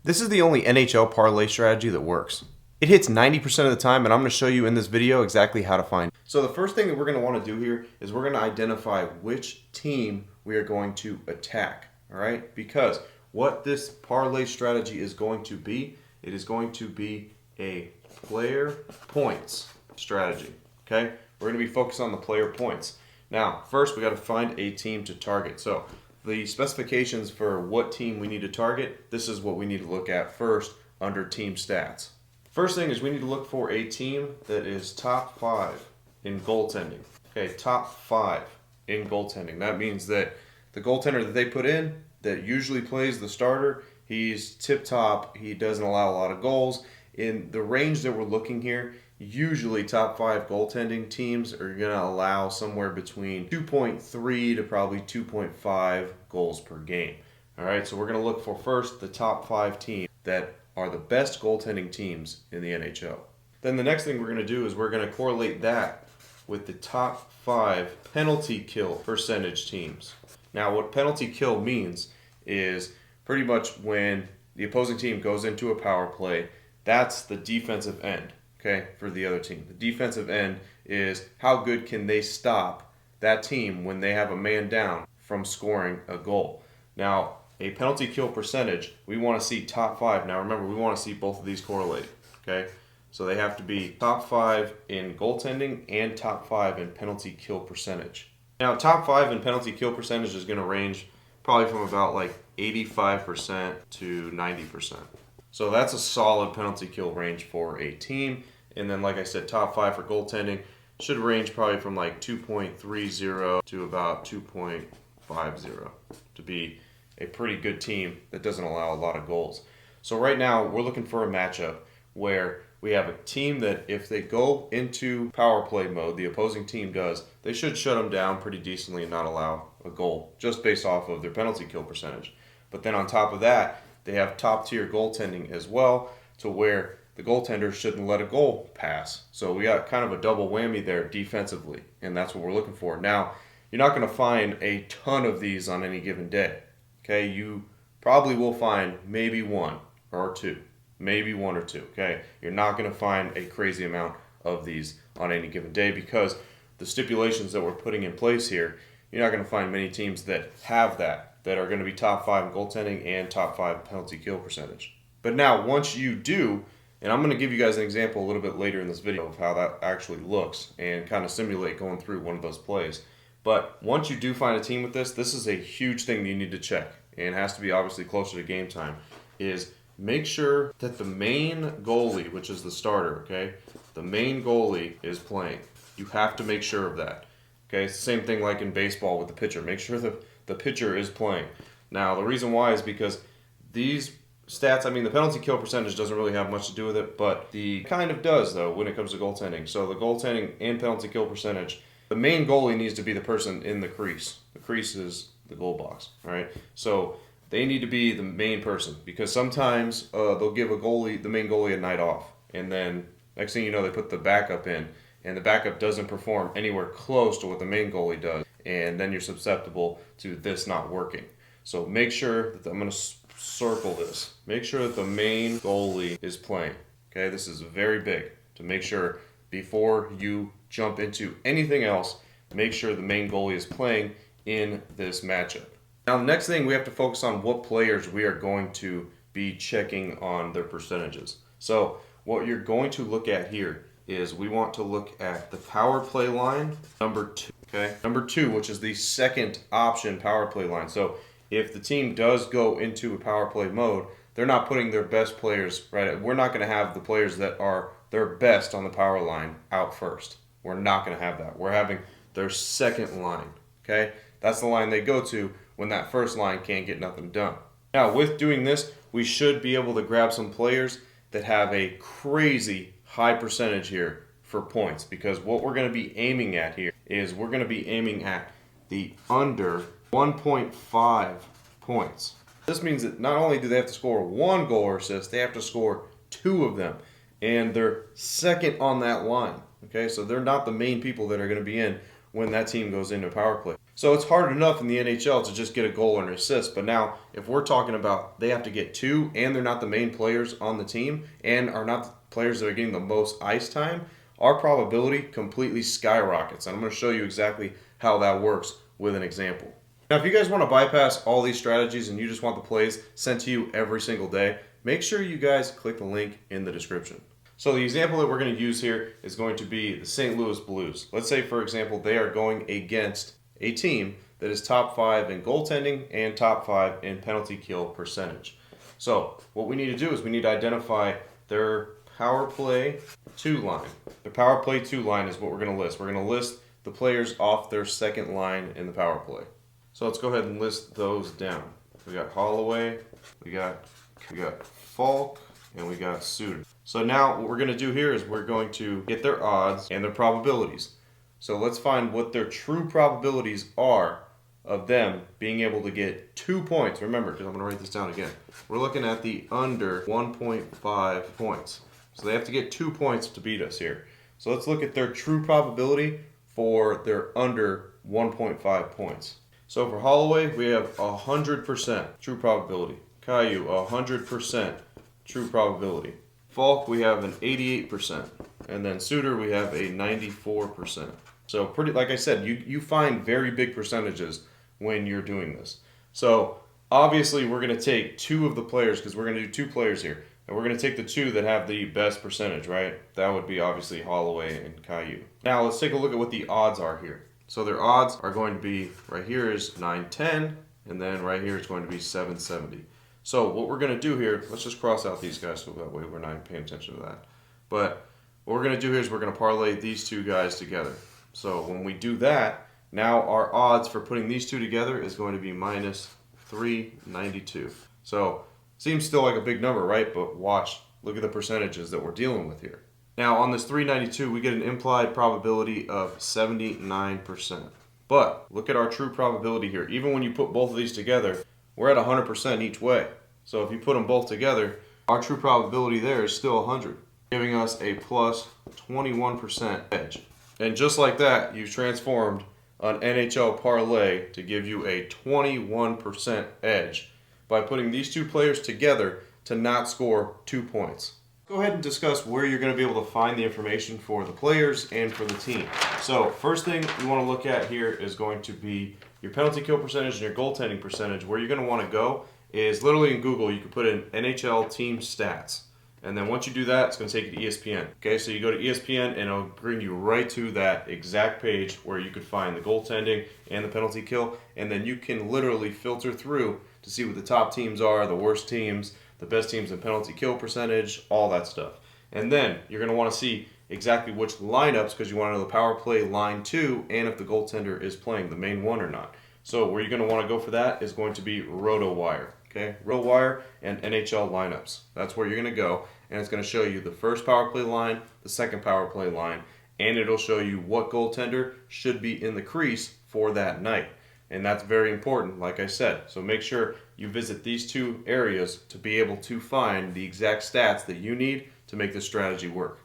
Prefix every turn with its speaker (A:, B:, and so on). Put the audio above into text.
A: This is the only NHL parlay strategy that works. It hits 90% of the time, and I'm going to show you in this video exactly how to find it. So the first thing that we're going to want to do here is we're going to identify which team we are going to attack, all right? Because what this parlay strategy is going to be, it is going to be a player points strategy, okay? We're going to be focused on the player points. Now, first we got to find a team to target. So the specifications for what team we need to target, this is what we need to look at first under team stats. First thing is we need to look for a team that is top 5 in goaltending. Okay, top 5 in goaltending. That means that the goaltender that they put in, that usually plays the starter, he's tip-top, he doesn't allow a lot of goals. In the range that we're looking here, usually top 5 goaltending teams are going to allow somewhere between 2.3 to probably 2.5 goals per game. All right, so we're going to look for first the top 5 teams that are the best goaltending teams in the NHL. Then the next thing we're going to do is we're going to correlate that with the top 5 penalty kill percentage teams. Now, what penalty kill means is pretty much when the opposing team goes into a power play, that's the defensive end, okay, for the other team. The defensive end is how good can they stop that team when they have a man down from scoring a goal. Now, a penalty kill percentage, we want to see top 5. Now remember, we want to see both of these correlate, okay? So they have to be top 5 in goaltending and top 5 in penalty kill percentage. Now, top 5 in penalty kill percentage is going to range probably from about like 85% to 90%. So that's a solid penalty kill range for a team. And then, like I said, top 5 for goaltending should range probably from like 2.30 to about 2.50 to be a pretty good team that doesn't allow a lot of goals. So right now, we're looking for a matchup where we have a team that if they go into power play mode, the opposing team does, they should shut them down pretty decently and not allow a goal just based off of their penalty kill percentage. But then on top of that, they have top tier goaltending as well, to where the goaltender shouldn't let a goal pass. So we got kind of a double whammy there defensively, and that's what we're looking for. Now, you're not going to find a ton of these on any given day. Okay, you probably will find maybe one or two. Maybe one or two, okay? You're not going to find a crazy amount of these on any given day because the stipulations that we're putting in place here, you're not going to find many teams that have that are going to be top 5 in goaltending and top 5 penalty kill percentage. But now, once you do, and I'm going to give you guys an example a little bit later in this video of how that actually looks and kind of simulate going through one of those plays. But once you do find a team with this is a huge thing that you need to check, and it has to be obviously closer to game time, is make sure that the main goalie, which is the starter, okay, the main goalie is playing. You have to make sure of that. Okay, it's the same thing like in baseball with the pitcher. Make sure that the pitcher is playing. Now, the reason why is because these stats, I mean, the penalty kill percentage doesn't really have much to do with it, but the kind of does, though, when it comes to goaltending. So the goaltending and penalty kill percentage, the main goalie needs to be the person in the crease. The crease is the goal box, all right? So they need to be the main person because sometimes they'll give the main goalie a night off, and then next thing you know, they put the backup in, and the backup doesn't perform anywhere close to what the main goalie does, and then you're susceptible to this not working. So make sure that I'm going to circle this. Make sure that the main goalie is playing. Okay, this is very big to make sure before you jump into anything else, make sure the main goalie is playing in this matchup. Now, the next thing we have to focus on what players we are going to be checking on their percentages. So what you're going to look at here is we want to look at the power play line, number 2. Okay, number 2, which is the second option power play line. So if the team does go into a power play mode, they're not putting their best players, right? We're not going to have the players that are their best on the power line out first. We're not going to have that. We're having their second line, okay? That's the line they go to when that first line can't get nothing done. Now, with doing this, we should be able to grab some players that have a crazy high percentage here for points, because what we're going to be aiming at here is we're going to be aiming at the under 1.5 points. This means that not only do they have to score 1 goal or assist, they have to score 2 of them, and they're second on that line. Okay, so they're not the main people that are going to be in when that team goes into power play. So it's hard enough in the NHL to just get a goal or an assist, but now if we're talking about they have to get two and they're not the main players on the team and are not the players that are getting the most ice time, our probability completely skyrockets. And I'm going to show you exactly how that works with an example. Now, if you guys want to bypass all these strategies and you just want the plays sent to you every single day, make sure you guys click the link in the description. So the example that we're going to use here is going to be the St. Louis Blues. Let's say, for example, they are going against a team that is top 5 in goaltending and top 5 in penalty kill percentage. So what we need to do is we need to identify their power play 2 line. The power play 2 line is what we're going to list. We're going to list the players off their second line in the power play. So let's go ahead and list those down. We got Holloway, we got Falk, and we got Suter. So now what we're going to do here is we're going to get their odds and their probabilities. So let's find what their true probabilities are of them being able to get 2 points. Remember, because I'm going to write this down again. We're looking at the under 1.5 points. So they have to get 2 points to beat us here. So let's look at their true probability for their under 1.5 points. So for Holloway, we have 100% true probability. Caillou, 100% true probability. Falk, we have an 88%. And then Suter, we have a 94%. So pretty, like I said, you find very big percentages when you're doing this. So obviously we're going to take 2 of the players, because we're going to do 2 players here. And we're going to take the 2 that have the best percentage, right? That would be obviously Holloway and Caillou. Now let's take a look at what the odds are here. So their odds are going to be, right here is 910, and then right here is going to be 770. So what we're going to do here, let's just cross out these guys so that way we're not paying attention to that. But what we're going to do here is we're going to parlay these 2 guys together. So when we do that, now our odds for putting these 2 together is going to be minus 392. So seems still like a big number, right? But watch, look at the percentages that we're dealing with here. Now on this 392, we get an implied probability of 79%. But look at our true probability here. Even when you put both of these together, we're at 100% each way. So if you put them both together, our true probability there is still 100, giving us a plus 21% edge. And just like that, you've transformed an NHL parlay to give you a 21% edge by putting these 2 players together to not score 2 points. Go ahead and discuss where you're going to be able to find the information for the players and for the team. So first thing you want to look at here is going to be your penalty kill percentage and your goaltending percentage. Where you're going to want to go is literally in Google, you can put in NHL team stats. And then once you do that, it's going to take you to ESPN. Okay, so you go to ESPN and it'll bring you right to that exact page where you could find the goaltending and the penalty kill. And then you can literally filter through to see what the top teams are, the worst teams, the best teams in penalty kill percentage, all that stuff. And then you're going to want to see exactly which lineups, because you want to know the power play line 2 and if the goaltender is playing the main one or not. So where you're going to want to go for that is going to be RotoWire. Okay, RotoWire and NHL lineups. That's where you're going to go, and it's going to show you the first power play line, the second power play line, and it'll show you what goaltender should be in the crease for that night. And that's very important, like I said. So make sure you visit these 2 areas to be able to find the exact stats that you need to make this strategy work.